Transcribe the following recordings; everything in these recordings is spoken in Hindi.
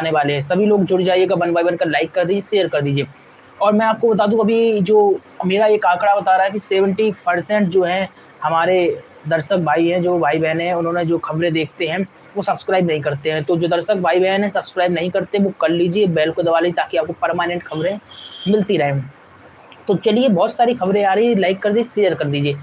आने वाले हैं। सभी लोग जुड़ जाइएगा, 1 बाय 1 कर लाइक कर दीजिए, शेयर कर दीजिए। और मैं आपको बता दूँ, अभी जो मेरा एक आंकड़ा बता रहा है कि 70% जो हैं हमारे दर्शक भाई हैं, जो भाई-बहन हैं, उन्होंने जो खबरें देखते हैं, वो सब्सक्राइब नहीं करते हैं। तो जो दर्शक भाई-बहन हैं सब्सक्राइब नहीं करते, वो कर लीजिए, बेल को दबा लीजिए ताकि आपको परमानेंट खबरें मिलती रहें। तो चलिए, बहुत सारी खबरें आ रही है, लाइक कर दीजिए, शेयर कर दीजिए।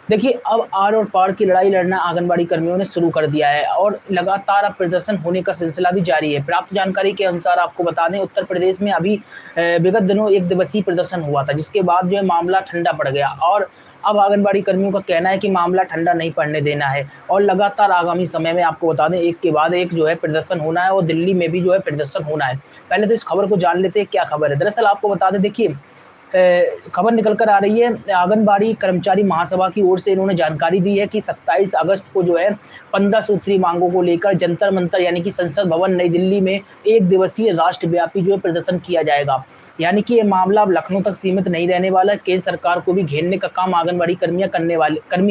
देखिए, अब आर और पार की लड़ाई लड़ना आंगनबाड़ी कर्मियों ने शुरू कर दिया है और लगातार अब प्रदर्शन होने का सिलसिला भी जारी है। प्राप्त जानकारी के अनुसार आपको बता दें, उत्तर प्रदेश में अभी विगत दिनों एक दिवसीय प्रदर्शन हुआ था, जिसके बाद जो है मामला ठंडा पड़ गया और अब आंगनबाड़ी कर्मियों का कहना है कि मामला ठंडा नहीं पड़ने देना है और लगातार आगामी समय में आपको बता दें, एक के बाद एक जो है प्रदर्शन होना है और दिल्ली में भी जो है प्रदर्शन होना है। पहले तो इस खबर को जान लेते हैं, क्या खबर है। दरअसल आपको बता दें, देखिए, खबर निकल कर आ रही है, आंगनबाड़ी कर्मचारी महासभा की ओर से इन्होंने जानकारी दी है कि 27 अगस्त को जो है 15 सूत्री मांगों को लेकर जंतर मंतर यानी कि संसद भवन नई दिल्ली में एक दिवसीय राष्ट्रव्यापी जो है प्रदर्शन किया जाएगा। यानी कि ये मामला अब लखनऊ तक सीमित नहीं रहने वाला है। केंद्र सरकार को भी घेरने का काम आंगनबाड़ी कर्मी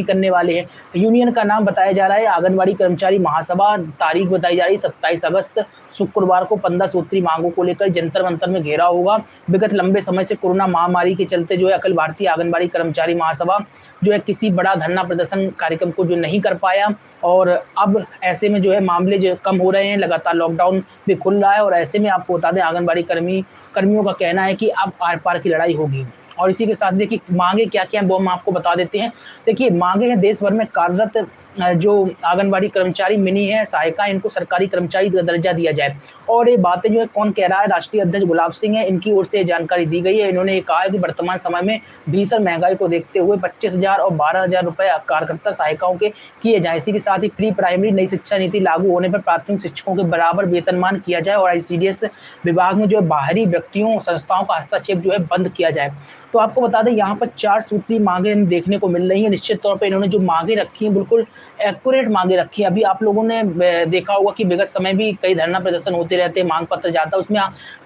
करने वाले हैं। यूनियन का नाम बताया जा रहा है आंगनबाड़ी कर्मचारी महासभा। तारीख बताई जा रही है 27 अगस्त शुक्रवार को 15 सूत्री मांगों को लेकर जंतर मंतर में घेराव होगा। विगत लंबे समय से कोरोना महामारी के चलते जो है अखिल भारतीय आंगनबाड़ी कर्मचारी महासभा जो है किसी बड़ा धरना प्रदर्शन कार्यक्रम को जो नहीं कर पाया और अब ऐसे में जो है मामले जो कम हो रहे हैं, लगातार लॉकडाउन भी खुल रहा है और ऐसे में आपको बता दें, आंगनबाड़ी कर्मियों का कहना है कि अब आर पार की लड़ाई होगी। और इसी के साथ देखिए, मांगे क्या क्या हैं वो हम आपको बता देते हैं। देखिए, मांगे हैं देश भर में कार्यरत जो आंगनबाड़ी कर्मचारी मिनी है, सहायिका, इनको सरकारी कर्मचारी का दर्जा दिया जाए। और ये बातें जो है कौन कह रहा है, राष्ट्रीय अध्यक्ष गुलाब सिंह है, इनकी ओर से जानकारी दी गई है। इन्होंने ये कहा है कि वर्तमान समय में भीषण महंगाई को देखते हुए 25,000 और 12,000 रुपए कार्यकर्ता सहायिकाओं के किए जाए। इसी के साथ ही प्री प्राइमरी नई शिक्षा नीति लागू होने पर प्राथमिक शिक्षकों के बराबर वेतनमान किया जाए और आईसीडीएस विभाग में जो है बाहरी व्यक्तियों संस्थाओं का हस्तक्षेप जो है बंद किया जाए। तो आपको बता दें, यहाँ पर 4 सूत्री मांगे देखने को मिल रही हैं। निश्चित तौर पर इन्होंने जो मांगे रखी हैं, बिल्कुल एक्यूरेट मांगे रखी है। अभी आप लोगों ने देखा होगा कि विगत समय भी कई धरना प्रदर्शन होते रहते हैं, मांग पत्र जाता है, उसमें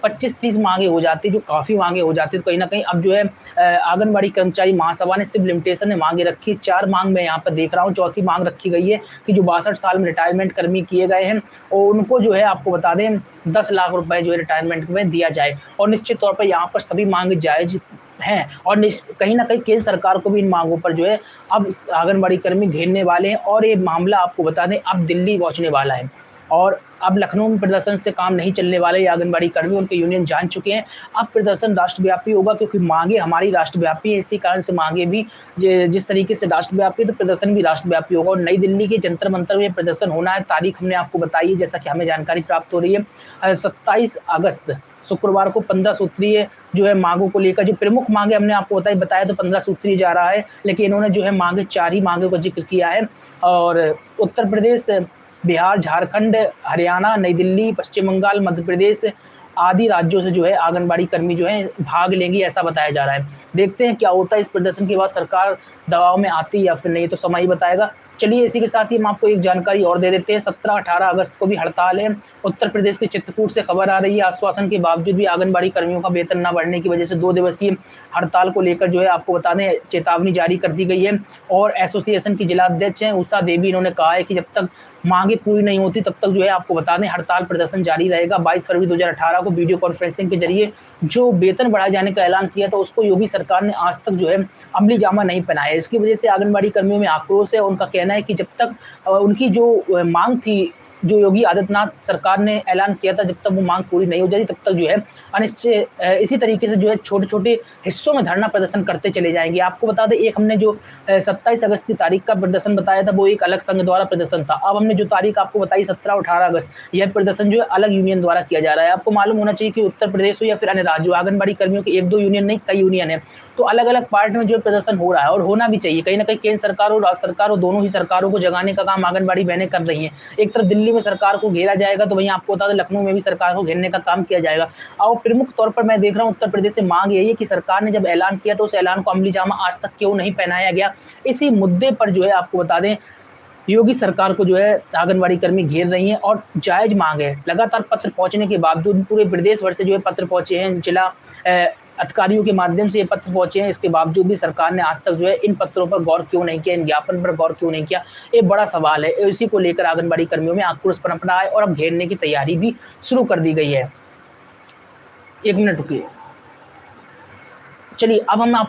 25-30 मांगे हो जाती, जो काफ़ी मांगे हो जाती। तो कहीं ना कहीं अब जो है आंगनबाड़ी कर्मचारी महासभा ने सिर्फ लिमिटेशन ने मांगे रखी है। 4 मांग मैं यहाँ पर देख रहा हूँ। चौथी मांग रखी गई है कि जो 62 साल में रिटायरमेंट कर्मी किए गए हैं और उनको जो है आपको बता दें 10 लाख रुपए जो है रिटायरमेंट में दिया जाए। और निश्चित तौर पर यहाँ पर सभी मांगे जायज हैं और कहीं ना कहीं केंद्र सरकार को भी इन मांगों पर जो है अब आंगनबाड़ी कर्मी घेरने वाले हैं और ये मामला आपको बता दें अब दिल्ली पहुंचने वाला है। और अब लखनऊ में प्रदर्शन से काम नहीं चलने वाले, आंगनबाड़ी कर्मी उनके यूनियन जान चुके हैं। अब प्रदर्शन राष्ट्रव्यापी होगा क्योंकि मांगे हमारी राष्ट्रव्यापी है। इसी कारण से मांगे भी जिस तरीके से राष्ट्रव्यापी, तो प्रदर्शन भी राष्ट्रव्यापी होगा और नई दिल्ली के जंतर मंतर में प्रदर्शन होना है। तारीख हमने आपको बताई है, जैसा कि हमें जानकारी प्राप्त हो रही है 27 अगस्त शुक्रवार को 15 सूत्रीय जो है मांगों को लेकर, जो प्रमुख मांगे हमने आपको बताया तो 15 सूत्रीय जा रहा है, लेकिन इन्होंने जो है मांगे 4 ही मांगों का जिक्र किया है। और उत्तर प्रदेश, बिहार, झारखंड, हरियाणा, नई दिल्ली, पश्चिम बंगाल, मध्य प्रदेश आदि राज्यों से जो है आंगनबाड़ी कर्मी जो है भाग लेंगी, ऐसा बताया जा रहा है। देखते हैं क्या होता है। इस प्रदर्शन के बाद सरकार दबाव में आती या फिर नहीं, तो समय ही बताएगा। चलिए, इसी के साथ ही हम आपको एक जानकारी और दे देते हैं। 17-18 अगस्त को भी हड़ताल है। उत्तर प्रदेश के चित्रकूट से खबर आ रही है, आश्वासन के बावजूद भी आंगनबाड़ी कर्मियों का वेतन न बढ़ने की वजह से 2 दिवसीय हड़ताल को लेकर जो है आपको बता दें चेतावनी जारी कर दी गई है। और एसोसिएशन की जिला अध्यक्ष हैं उषा देवी, इन्होंने कहा है कि जब तक मांगे पूरी नहीं होती तब तक जो है आपको बता दें हड़ताल प्रदर्शन जारी रहेगा। 22 फरवरी 2018 को वीडियो कॉन्फ्रेंसिंग के जरिए जो वेतन बढ़ाए जाने का ऐलान किया था, उसको योगी सरकार ने आज तक जो है अमली जामा नहीं पहनाया। इसकी वजह से आंगनबाड़ी कर्मियों में आक्रोश है। उनका कहना है कि जब तक उनकी जो मांग थी, जो योगी आदित्यनाथ सरकार ने ऐलान किया था, जब तक वो मांग पूरी नहीं हो जाती तब तक जो है अनिश्चित इसी तरीके से जो है छोटे-छोटे हिस्सों में धरना प्रदर्शन करते चले जाएंगे। आपको बता दें, एक हमने जो 27 अगस्त की तारीख का प्रदर्शन बताया था, वो एक अलग संघ द्वारा प्रदर्शन था। अब हमने जो तारीख आपको बताई 17 और 18 अगस्त, यह प्रदर्शन जो है अलग यूनियन द्वारा किया जा रहा है। आपको मालूम होना चाहिए कि उत्तर प्रदेश हो या फिर अन्य राज्यों, आंगनबाड़ी कर्मियों के 1-2 यूनियन नहीं, कई यूनियन है। तो अलग-अलग पार्ट में जो है प्रदर्शन हो रहा है और होना भी चाहिए। कहीं न कहीं केंद्र सरकार और राज्य सरकार, और दोनों ही सरकारों को जगाने का काम आंगनबाड़ी बहनें कर रही हैं। एक तरफ दिल्ली में सरकार को घेरा जाएगा, तो वहीं आपको बता दें लखनऊ में भी सरकार को घेरने का काम किया जाएगा। और प्रमुख तौर पर मैं देख रहा हूँ उत्तर प्रदेश से मांग यही है कि सरकार ने जब ऐलान किया तो उस ऐलान को अमली जामा आज तक क्यों नहीं पहनाया गया। इसी मुद्दे पर जो है आपको बता दें योगी सरकार को जो है आंगनबाड़ी कर्मी घेर रही हैं और जायज मांग है। लगातार पत्र पहुंचने के बावजूद पूरे प्रदेश भर से जो है पत्र पहुंचे हैं। जिला अधिकारियों के माध्यम से ये पत्र पहुंचे हैं, इसके बावजूद भी सरकार ने आज तक जो है इन पत्रों पर गौर क्यों नहीं किया, इन ज्ञापन पर गौर क्यों नहीं किया, ये बड़ा सवाल है। इसी को लेकर आंगनबाड़ी कर्मियों में आक्रोश पनप रहा है और अब घेरने की तैयारी भी शुरू कर दी गई है। 1 मिनट रुकिए। चलिए अब हम आपको